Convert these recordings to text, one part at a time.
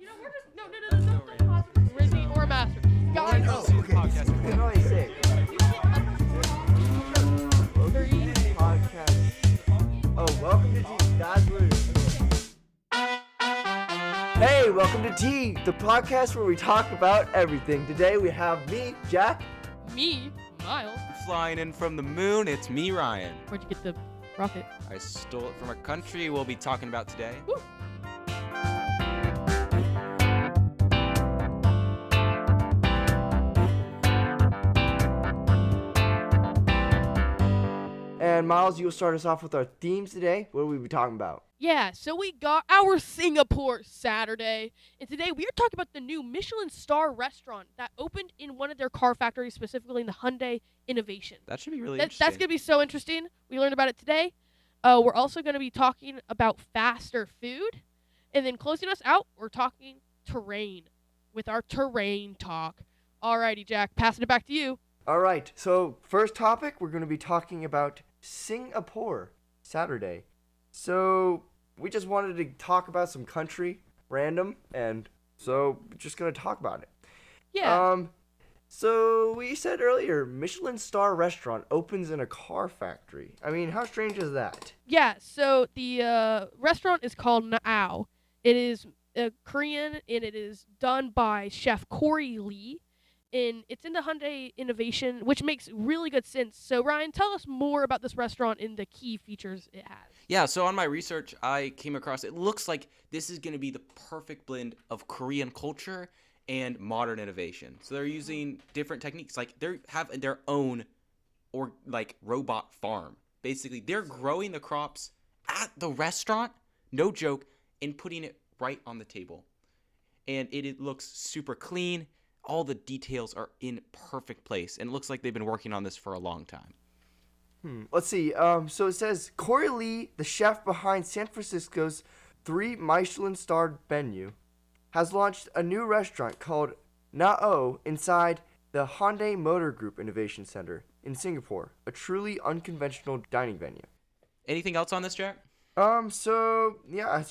You know, we're just no. Don't pause. Rizzy or Master. Guys, Okay. What do I say? Podcast. Oh, welcome to Tea. That's what it is. Hey, welcome to Tea, the podcast where we talk about everything. Today we have me, Jack. Me, Miles. Flying in from the moon, it's me, Ryan. Where'd you get the rocket? I stole it from a country we'll be talking about today. Woo. And Miles, you'll start us off with our themes today. What will we be talking about? Yeah, so we got our Singapore Saturday, and today we are talking about the new Michelin star restaurant that opened in one of their car factories, specifically in the Hyundai Innovation. That should be really That's interesting. going to be so interesting. We learned about it today. We're also going to be talking about faster food, and then closing us out, we're talking terrain with our terrain talk. Alrighty, Jack, passing it back to you. All right, so first topic, we're going to be talking about Singapore Saturday. So we just wanted to talk about some country, random, and so we're just going to talk about it. Yeah. So we said earlier, Michelin star restaurant opens in a car factory. I mean, how strange is that? Yeah, so the restaurant is called Nao. It is Korean, and it is done by Chef Corey Lee. And it's in the Hyundai Innovation, which makes really good sense. So, Ryan, tell us more about this restaurant and the key features it has. Yeah, so on my research, I came across, it looks like this is going to be the perfect blend of Korean culture and modern innovation. So they're using different techniques. Like, they have their own, robot farm. Basically, they're growing the crops at the restaurant, no joke, and putting it right on the table. And it looks super clean. All the details are in perfect place, and it looks like they've been working on this for a long time. Let's see. So it says, Corey Lee, the chef behind San Francisco's 3 Michelin-starred menu, has launched a new restaurant called Nao inside the Hyundai Motor Group Innovation Center in Singapore, a truly unconventional dining venue. Anything else on this, Jack? So yeah,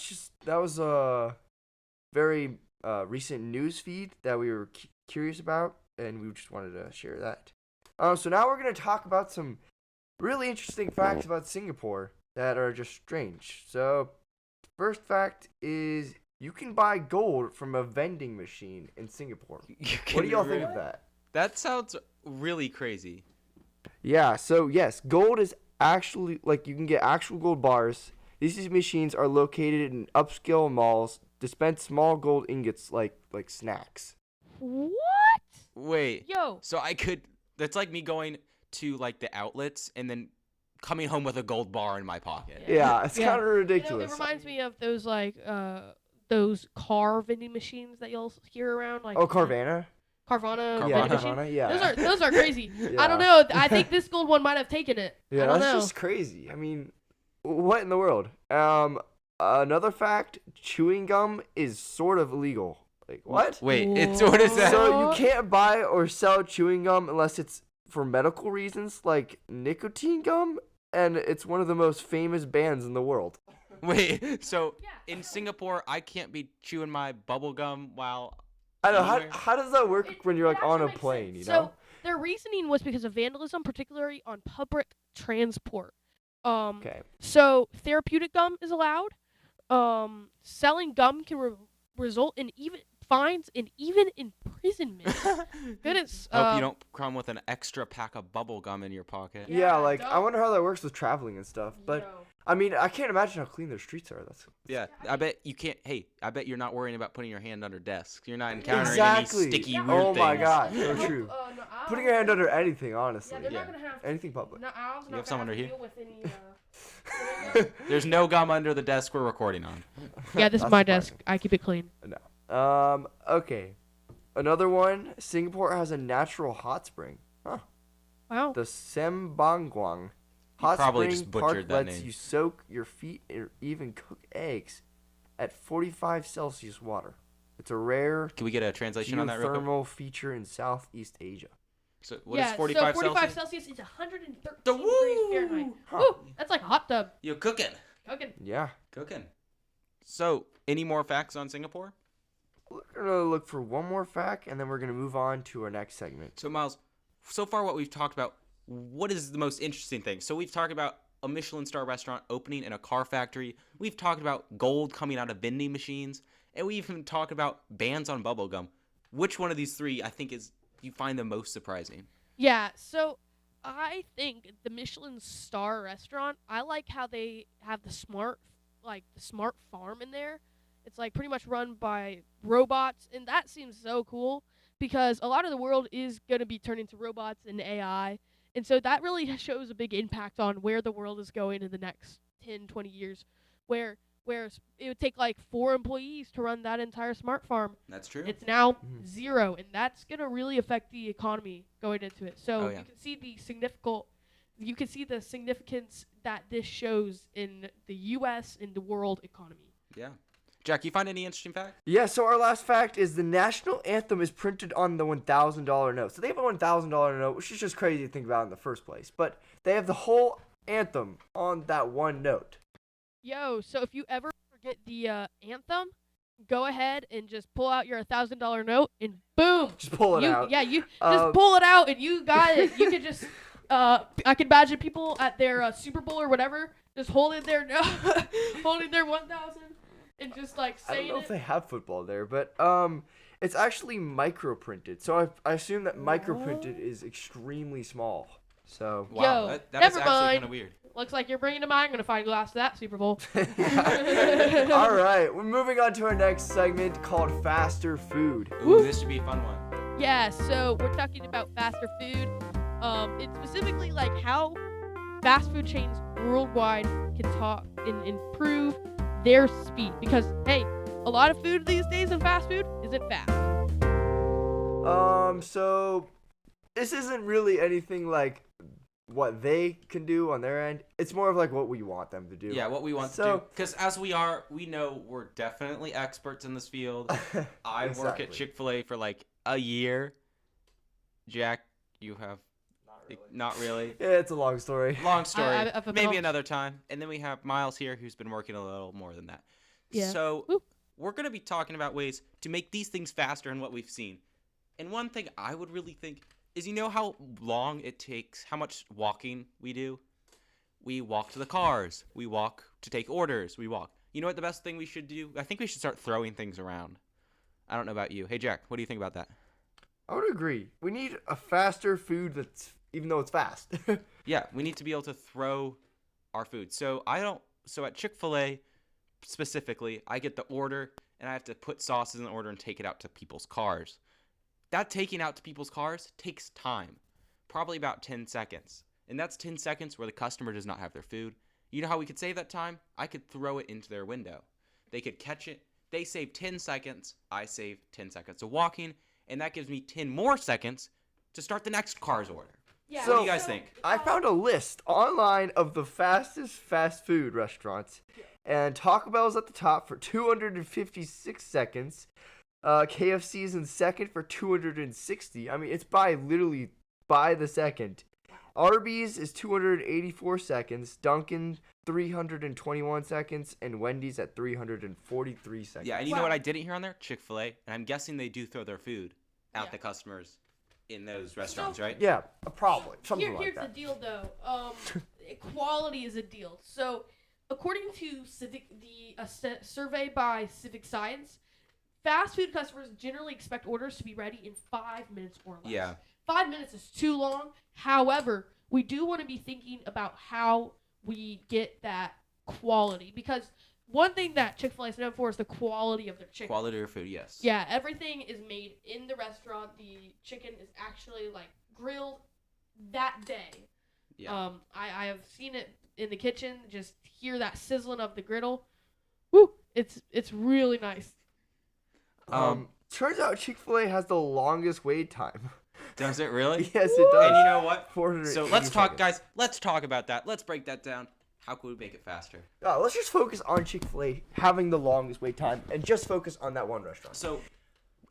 that was a very recent news feed that we were curious about, and we just wanted to share that. So now we're going to talk about some really interesting facts about Singapore that are just strange. So first fact is you can buy gold from a vending machine in Singapore. What do y'all think of that? That sounds really crazy. Yeah, so yes, gold is actually, you can get actual gold bars. These machines are located in upscale malls, dispense small gold ingots like snacks. What? Wait. Yo. So that's like me going to the outlets and then coming home with a gold bar in my pocket. Yeah, it's kind of You know, ridiculous. it reminds me of those car vending machines that you'll hear around. Carvana? Carvana. Yeah, vending machine. Carvana, yeah. Those are crazy. Yeah. I don't know. I think this gold one might have taken it. Yeah, I don't that's know. just crazy. I mean, what in the world? Another fact, chewing gum is sort of illegal. What? Wait, what is that? So you can't buy or sell chewing gum unless it's for medical reasons, like nicotine gum, and it's one of the most famous bans in the world. Wait, so in Singapore, I can't be chewing my bubble gum while I know, anywhere? how does that work when you're on a Actually makes plane, sense. you know? So their reasoning was because of vandalism, particularly on public transport. Okay. So therapeutic gum is allowed. Selling gum can result in even fines and even imprisonment. Goodness. Hope you don't come with an extra pack of bubble gum in your pocket. Yeah, I don't. wonder how that works with traveling and stuff. But I mean, I can't imagine how clean their streets are. Yeah, I bet you can't. Hey, I bet you're not worrying about putting your hand under desks. You're not encountering Exactly. any sticky Yeah. weird Oh things. my god, so true. Putting your hand under anything, honestly. Yeah, they're not gonna have Anything public. You have some under here? Deal with any, There's no gum under the desk we're recording on. yeah, this is That's my surprising. desk. I keep it clean. Okay. Another one, Singapore has a natural hot spring. Huh. Wow. The Sembangwang hot probably spring just park butchered that lets name. you soak your feet or even cook eggs at 45 Celsius water. It's a rare Can we get a translation on that real quick? geothermal feature in Southeast Asia. So what is yeah, 45 so 45 Celsius? Celsius is 113 The degrees Fahrenheit. Huh. Woo! That's like a hot tub. You're cooking. Cooking. Yeah. Cooking. So, any more facts on Singapore? gonna look for one more fact, and then we're gonna move on to our next segment. So Miles, so far what we've talked about, what is the most interesting thing? So we've talked about a Michelin star restaurant opening in a car factory. We've talked about gold coming out of vending machines, and we even talked about bans on bubblegum. Which one of these three I think is you find the most surprising? Yeah, so I think the Michelin star restaurant, I like how they have the smart farm in there. It's like pretty much run by robots, and that seems so cool because a lot of the world is going to be turned into robots and AI. And so that really shows a big impact on where the world is going in the next 10, 20 years, where it would take like 4 employees to run that entire smart farm. That's true. It's now 0, and that's going to really affect the economy going into it. So you can see the significance that this shows in the U.S. and the world economy. Yeah. Jack, you find any interesting fact? Yeah, so our last fact is the national anthem is printed on the $1,000 note. So they have a $1,000 note, which is just crazy to think about in the first place. But they have the whole anthem on that one note. Yo, so if you ever forget the anthem, go ahead and just pull out your $1,000 note and boom, Just pull it out. Yeah, you just pull it out and you got it. You could just, I could imagine people at their Super Bowl or whatever just holding their holding their 1,000 and just like saying I don't know it. if they have football there, but it's actually micro printed. So I assume that micro printed is extremely small. So Wow, Yo, that is never actually mind. kind of weird. Looks like you're bringing to mind. I'm gonna find glass to that Super Bowl. All right, we're moving on to our next segment called Faster Food. Ooh, this should be a fun one. Yeah, so we're talking about faster food. It's specifically like how fast food chains worldwide can talk and improve their speed. Because hey, a lot of food these days in fast food isn't fast. So this isn't really anything like what they can do on their end. It's more of like what we want them to do. Yeah, what we want to do. Because as we know we're definitely experts in this field. I work at Chick-fil-A for like a year. Jack, you have... Not really. Yeah, it's a long story. Long story. Maybe I've another time. And then we have Miles here who's been working a little more than that. Yeah. So we're going to be talking about ways to make these things faster and what we've seen. And one thing I would really think is, you know how long it takes, how much walking we do? We walk to the cars. We walk to take orders. We walk. You know what the best thing we should do? I think we should start throwing things around. I don't know about you. Hey, Jack, what do you think about that? I would agree. We need a faster food that's, even though it's fast. Yeah, we need to be able to throw our food. So at Chick-fil-A specifically, I get the order and I have to put sauces in the order and take it out to people's cars. That taking out to people's cars takes time, probably about 10 seconds. And that's 10 seconds where the customer does not have their food. You know how we could save that time? I could throw it into their window. They could catch it. They save 10 seconds. I save 10 seconds of walking. And that gives me 10 more seconds to start the next car's order. Yeah. So what do you guys think? I found a list online of the fastest fast food restaurants. And Taco Bell's at the top for 256 seconds. KFC's in second for 260. I mean, it's literally by the second. Arby's is 284 seconds. Dunkin' 321 seconds. And Wendy's at 343 seconds. Yeah, and you know what I didn't hear on there? Chick-fil-A. And I'm guessing they do throw their food at the customers in those restaurants, right? Yeah, probably. Something like Here's that. the deal, though. Quality is a deal. So, according to survey by Civic Science, fast food customers generally expect orders to be ready in 5 minutes or less. Yeah. 5 minutes is too long. However, we do want to be thinking about how we get that quality, because one thing that Chick-fil-A is known for is the quality of their chicken. Quality of food, yes. Yeah, everything is made in the restaurant. The chicken is actually like grilled that day. Yeah. I have seen it in the kitchen. Just hear that sizzling of the griddle. Woo! It's really nice. Turns out Chick-fil-A has the longest wait time. Does it really? Yes, it does. And you know what? 480 So let's talk, seconds. guys. Let's talk about that. Let's break that down. How can we make it faster? Let's just focus on Chick-fil-A having the longest wait time and just focus on that one restaurant. So,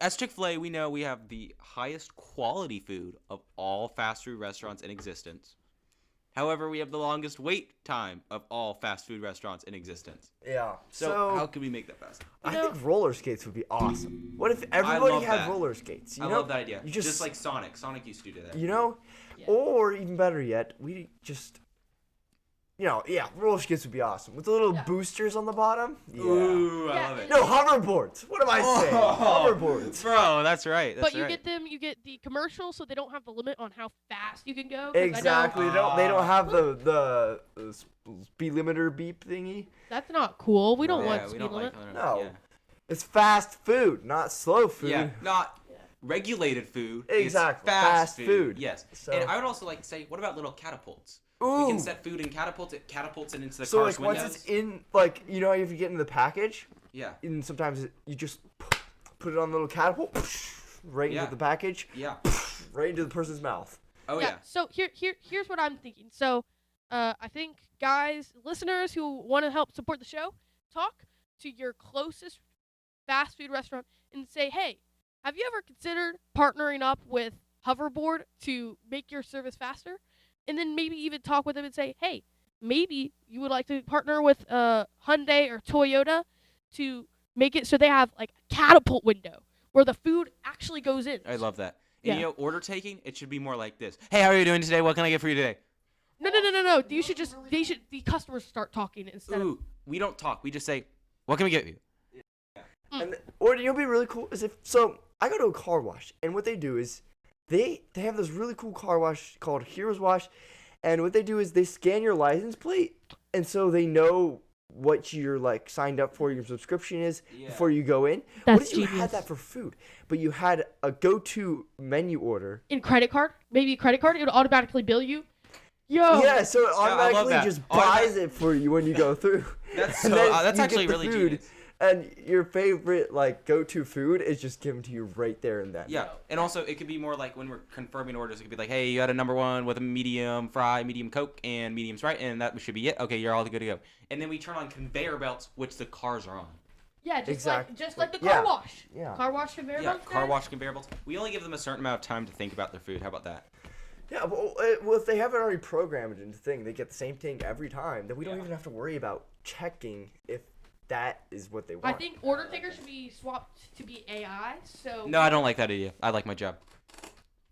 as Chick-fil-A, we know we have the highest quality food of all fast food restaurants in existence. However, we have the longest wait time of all fast food restaurants in existence. Yeah. So how can we make that faster? I think roller skates would be awesome. What if everybody had roller skates? I love that idea. You just like Sonic. Sonic used to do that. You know? Yeah. Or even better yet, we just, roller skates would be awesome. With the little boosters on the bottom. Yeah. Ooh, I love it. No, hoverboards. What am I saying? Hoverboards. Bro, that's right. But you get the commercial, so they don't have the limit on how fast you can go. 'Cause Exactly. I know, They don't have the speed limiter beep thingy. that's not cool. We don't want we speed don't limit. like No. Yeah. It's fast food, not slow food. Yeah, not regulated food. Exactly. It's fast Fast food. food. Yes. So- And I would also like to say, what about little catapults? Ooh. We can set food in catapults. It catapults it into the So car's like once windows. it's in, if you get in the package, Yeah. and sometimes you just put it on the little catapult, right into the package, Yeah. right into the person's mouth. Oh yeah. So here's what I'm thinking. So, I think guys, listeners who want to help support the show, talk to your closest fast food restaurant and say, hey, have you ever considered partnering up with Hoverboard to make your service faster? And then maybe even talk with them and say, hey, maybe you would like to partner with Hyundai or Toyota to make it so they have like a catapult window where the food actually goes in. I love that. Yeah. And order taking, it should be more like this. Hey, how are you doing today? What can I get for you today? No. The customers start talking instead of. Ooh, we don't talk. We just say, what can we get you? Or you'll be really cool is if I go to a car wash and what they do is they have this really cool car wash called Heroes Wash, and what they do is they scan your license plate, and so they know what you're like signed up for, your subscription is before you go in. That's what if you genius. had that for food, but you had a go-to menu order? In credit card, maybe credit card, it would automatically bill you. Yo. Yeah, so it I love automatically that. just buys it for you when you go through. That's And so. then That's you actually get the really food, genius. And your favorite go-to food is just given to you right there and then. Yeah, and also it could be more like when we're confirming orders, it could be like, hey, you had a number one with a medium fry, medium Coke, and medium Sprite, and that should be it. Okay, you're all good to go. And then we turn on conveyor belts, which the cars are on. Yeah, Exactly. just like the car wash. Yeah. Car wash conveyor Yeah, belts. car guys? wash conveyor belts. We only give them a certain amount of time to think about their food. How about that? Yeah, well, if they have it already programmed into the thing, they get the same thing every time. Then we don't even have to worry about checking if that is what they want. I think order takers should be swapped to be AI. So. No, I don't like that idea. I like my job.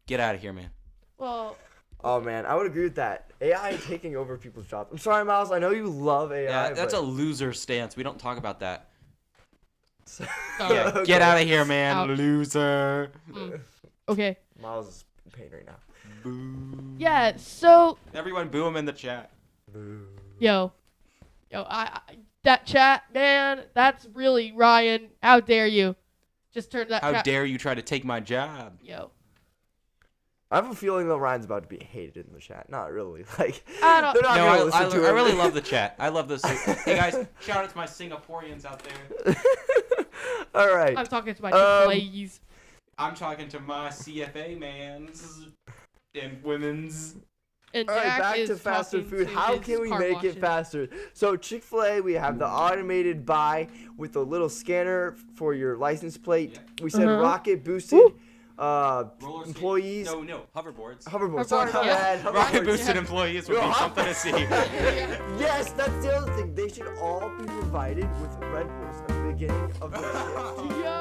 Get out of here, man. Well. Oh man, I would agree with that. AI taking over people's jobs. I'm sorry, Miles. I know you love AI. Yeah, that's but... a loser stance. We don't talk about that. Yeah, Okay. Get out of here, man. Ouch. Loser. Okay. Miles is in pain right now. Boo. Yeah. So. Everyone boo him in the chat. Boo. Yo, I that chat, man. That's really Ryan. How dare you? Just turn that. How chat. dare you try to take my job? Yo. I have a feeling that Ryan's about to be hated in the chat. Not really. Like, I don't- they're not No, gonna I listen to him. really love the chat. I love this. Hey guys, shout out to my Singaporeans out there. All right. I'm talking to my Chick-fil-A's. I'm talking to my CFA mans and women's. And All right, Jack back is to faster talking food. to How his can we car make washes. it faster? So Chick-fil-A, we have the automated buy with a little scanner for your license plate. Yeah. We said Uh-huh. rocket boosted Roller employees. skates. No, hoverboards. Hoverboards. Hoverboards, Not yeah. bad. Rocket Hoverboards. boosted employees would Yo, be something to see. Yes, that's the other thing. They should all be provided with Red Bulls at the beginning of the shift. Yo.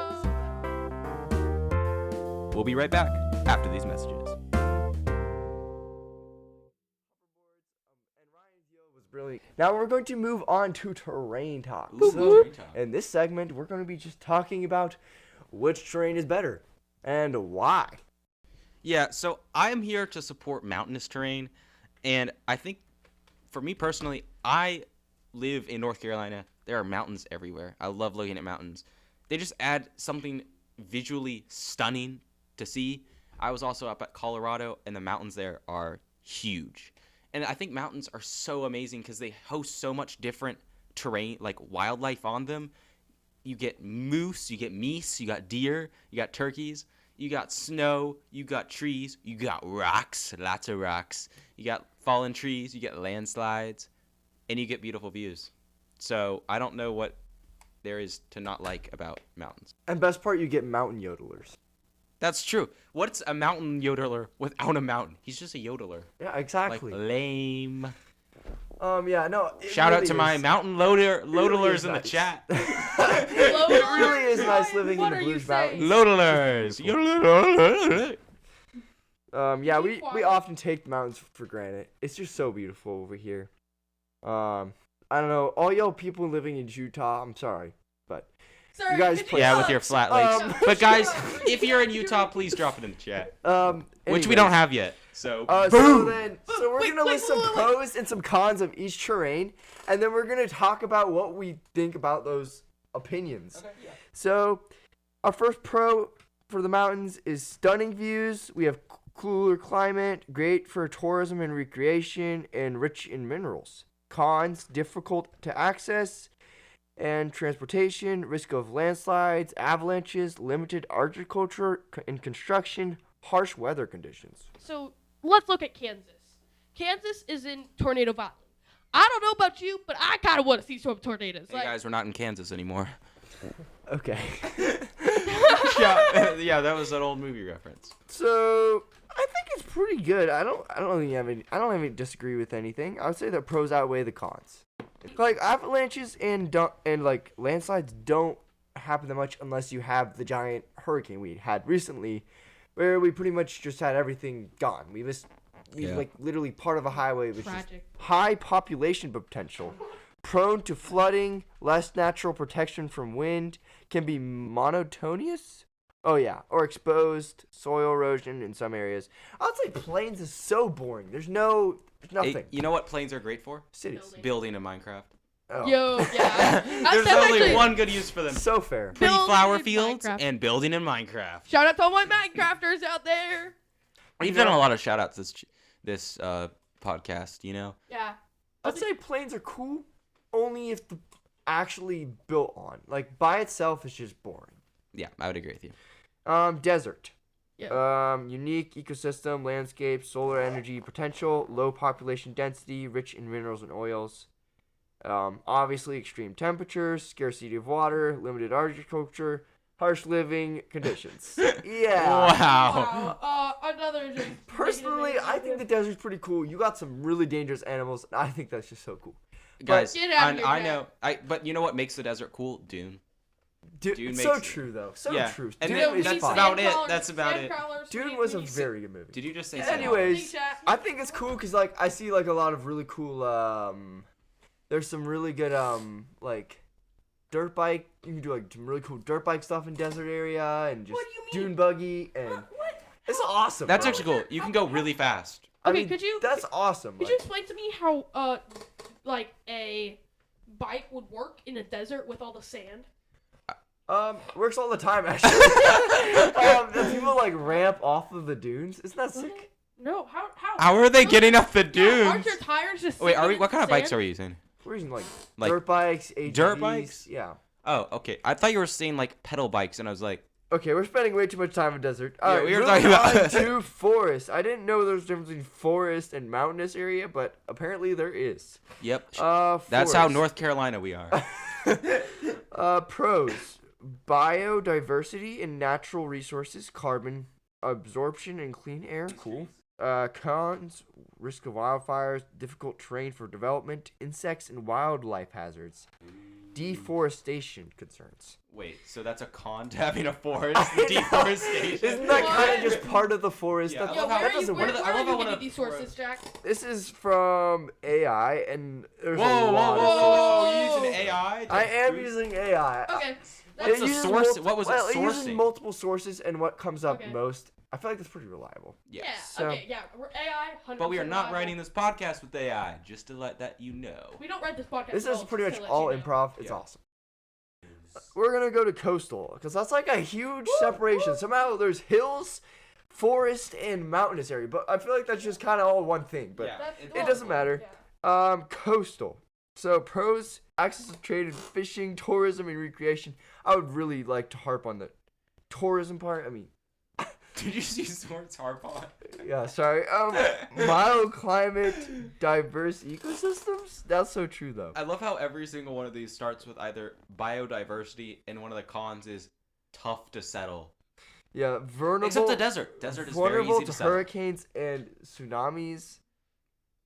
We'll be right back after these messages. Brilliant. Now we're going to move on to terrain talk. Ooh, So, terrain talk. in this segment, we're going to be just talking about which terrain is better and why. Yeah, so I am here to support mountainous terrain, and I think, for me personally, I live in North Carolina. There are mountains everywhere. I love looking at mountains. They just add something visually stunning to see. I was also up at Colorado, and the mountains there are huge. And I think mountains are so amazing because they host so much different terrain, like wildlife on them. You get moose, you get meese, you got deer, you got turkeys, you got snow, you got trees, you got rocks, lots of rocks. You got fallen trees, you get landslides, and you get beautiful views. So I don't know what there is to not like about mountains. And best part, you get mountain yodelers. That's true. What's a mountain yodeler without a mountain? He's just a yodeler. Yeah, Like exactly. lame. Yeah, no. Shout out really to my is. mountain really is lodelers in the nice. chat. It really is nice living in What the are you Blues saying? Mountains. Lodelers. Yeah, Be we quiet. often take the mountains for granted. It's just so beautiful over here. I don't know, all y'all people living in Utah, I'm sorry, but Sorry, you guys could play- Yeah, with your flat lakes. But guys, if you're in You're- Utah, please drop it in the chat. anyways. Which we don't have yet. So So boom. we're Wait, gonna wait, list some wait, wait. pros and some cons of each terrain, and then we're gonna talk about what we think about those opinions. Okay, yeah. So, our first pro for the mountains is stunning views. We have cooler climate, great for tourism and recreation, and rich in minerals. Cons, difficult to access and transportation, risk of landslides, avalanches, limited agriculture and construction, harsh weather conditions. So let's look at Kansas. Kansas is in Tornado Valley. I don't know about you, but I kind of want to see some tornadoes. Hey guys, we're not in Kansas anymore. Okay. yeah, that was an old movie reference. So I think it's pretty good. I don't even disagree with anything. I would say the pros outweigh the cons. Like avalanches and like landslides don't happen that much unless you have the giant hurricane we had recently, where we pretty much just had everything gone. We Yeah. like literally part of a highway was just Tragic. high population potential, prone to flooding, less natural protection from wind, can be monotonous. Oh yeah, or exposed, soil erosion in some areas. I would say plains is so boring. There's nothing. Hey, you know what planes are great for? Cities. Building. Building in Minecraft. Oh. Yo, yeah. There's That's only actually- one good use for them. So fair. Pretty Building flower in fields Minecraft. and building in Minecraft. Shout out to all my Minecrafters out there. We've done a lot of shout outs this podcast, you know? Yeah. I'd say plains are cool, only if the actually built on. Like by itself, it's just boring. Yeah, I would agree with you. Desert. Yeah. Unique ecosystem, landscape, solar energy potential, low population density, rich in minerals and oils. Obviously, extreme temperatures, scarcity of water, limited agriculture, harsh living conditions. Yeah. Wow. Another just Personally, negative, I think the desert's pretty cool. You got some really dangerous animals, and I think that's just so cool. Guys, Get out of here, I Jack. know. But you know what makes the desert cool? Dune. Dune makes so it- true, though. So Yeah. true. And Dune then we is that's need fine. about it. sandcrawlers, That's about it. sandcrawlers, Dune we was a need- very good movie. Did you just say Anyways, Chat. I think it's cool because like I see like a lot of really cool there's some really good like dirt bike. You can do like some really cool dirt bike stuff in desert area and just What do you mean? dune buggy and What? it's awesome. That's bro. actually cool. You can go really fast. I Okay, mean, could you- That's awesome. Could Like, you explain to me how like a bike would work in a desert with all the sand? works all the time actually. The people like ramp off of the dunes. Isn't that sick? No, how? How are they getting up the Aren't dunes? your tires just? Wait, sinking what kind of into bikes sand? are we using? We're using like Like dirt bikes, ATVs. dirt bikes? Yeah. Oh, okay. I thought you were saying like pedal bikes, and I was like, Okay, we're spending way too much time in desert. Yeah, we were moving talking about- on to forest. I didn't know there was a difference between forest and mountainous area, but apparently there is. "Yep, Forest. that's how North Carolina we are." Pros: biodiversity and natural resources, carbon absorption and clean air. Cool. Cons: risk of wildfires, difficult terrain for development, insects and wildlife hazards, deforestation concerns. Wait, so that's a con to having a forest? Deforestation. Isn't that kind What? of just part of the forest? Yeah, That, I Yo, love where how- are that you? doesn't Where, work. I where love are how you one getting of these the sources, Jack? This is from AI, and there's Oh, a lot of sources. Whoa! You're using AI? to I am boost- using AI. Okay. What's It the uses source? What was it well, it uses sourcing? multiple sources, and what comes up Okay. most. I feel like that's pretty reliable. Yeah. Yes. Okay. Yeah. We're AI. 100% But we are not reliable. writing this podcast with AI, just to let that you know. We don't write this podcast. This at is all, pretty just much to let all you know. improv. It's Yeah. awesome. We're gonna go to coastal because that's like a huge separation. Somehow there's hills, forest, and mountainous area, but I feel like that's just kind of all one thing. But Yeah. That's- It well, doesn't matter. yeah. Coastal. So pros: access to trade and fishing, tourism, and recreation. I would really like to harp on the tourism part. I mean, Did you just use the words harp-on? yeah, sorry. Mild climate, diverse ecosystems. That's so true, though. I love how every single one of these starts with either biodiversity, and one of the cons is tough to settle. Yeah, vulnerable. Except the desert. Desert is very vulnerable easy to to settle. hurricanes and tsunamis,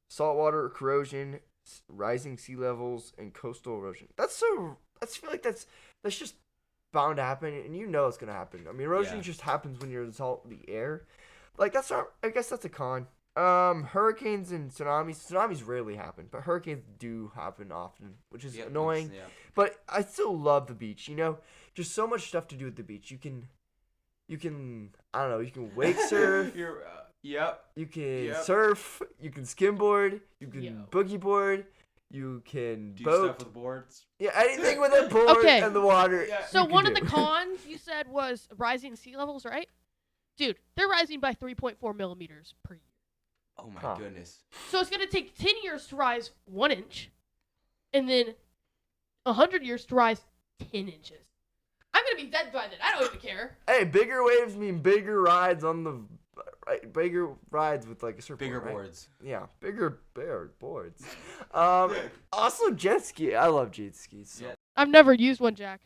saltwater corrosion, rising sea levels, and coastal erosion. I feel like that's just bound to happen, and you know it's gonna happen. I mean, erosion Yeah. just happens when you're in the air. Like that's not. I guess that's a con. Hurricanes and tsunamis rarely happen, but hurricanes do happen often, which is annoying. Yeah. But I still love the beach. You know, just so much stuff to do at the beach. You can, I don't know. You can wake surf. Yep. You can Yep. surf. You can skimboard. You can Yo. boogie board. You can Do boat. stuff with boards. Yeah, anything with a board Okay. and the water. Yeah. So you can one of do. the cons you said was rising sea levels, right? Dude, they're rising by 3.4 millimeters per year. Oh my Huh. goodness. So it's gonna take 10 years to rise 1 inch, and then 100 years to rise 10 inches. I'm gonna be dead by then. I don't even care. Hey, bigger waves mean bigger rides on the, right? Bigger rides with like a surfboard. Bigger right? boards. Yeah, bigger boards. Also jet ski. I love jet skis. So. Yeah. I've never used one, Jack.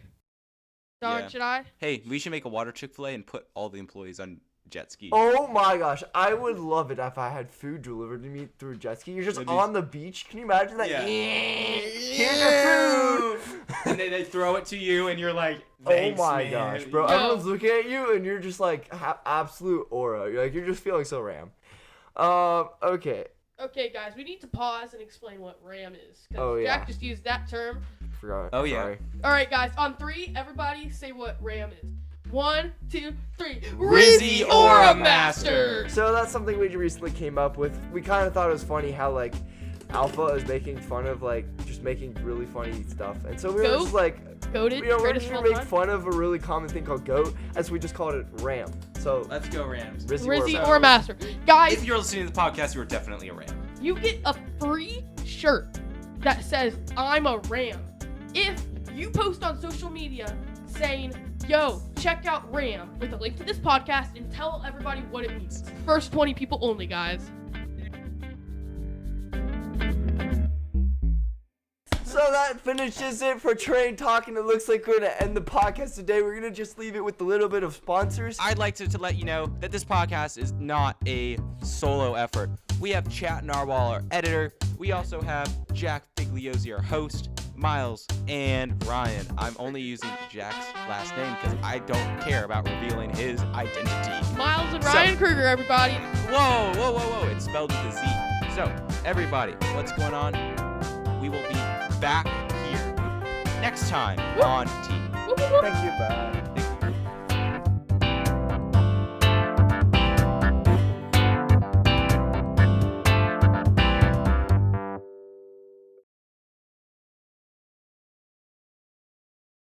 Darn, Yeah. should I? Hey, we should make a water Chick-fil-A and put all the employees on jet skis. Oh my gosh, I would love it if I had food delivered to me through a jet ski. You're just That'd be- on the beach. Can you imagine that? Yeah. Here's your food. And then they throw it to you, and you're like, Oh "Thanks, my man." gosh, bro! Yo. Everyone's looking at you, and you're just like absolute aura. You're just feeling so ram. Okay. Okay, guys, we need to pause and explain what RAM is. 'Cause Oh, yeah. Jack just used that term. Forgot. Oh, yeah. Sorry. All right, guys, on 3, everybody say what RAM is. 1, 2, 3. Rizzy Aura Master. So that's something we recently came up with. We kind of thought it was funny how like Alpha is making fun of like just making really funny stuff, and so we were just Goat? like, Goated, we're greatest of gonna all make time. fun of a really common thing called goat, as we just called it ram. So Let's go Rams. Rizzy Aura Aura Master. Guys, If you're listening to the podcast, you are definitely a Ram. you get a free shirt that says I'm a Ram if you post on social media saying, yo, check out Ram with a link to this podcast and tell everybody what it means. First 20 people only, guys. So that finishes it for Train Talk, and it looks like we're gonna end the podcast today. We're gonna just leave it with a little bit of sponsors. I'd like to let you know that this podcast is not a solo effort. We have Chat Narwal, our editor. We also have Jack Figliozzi, our host, Miles, and Ryan. I'm only using Jack's last name because I don't care about revealing his identity. Miles and So- Ryan Krueger, everybody. Whoa, whoa, whoa, whoa. It's spelled with a Z. So, everybody, what's going on? We will be back here next time on T. Woo, woo, woo. Thank you, bye.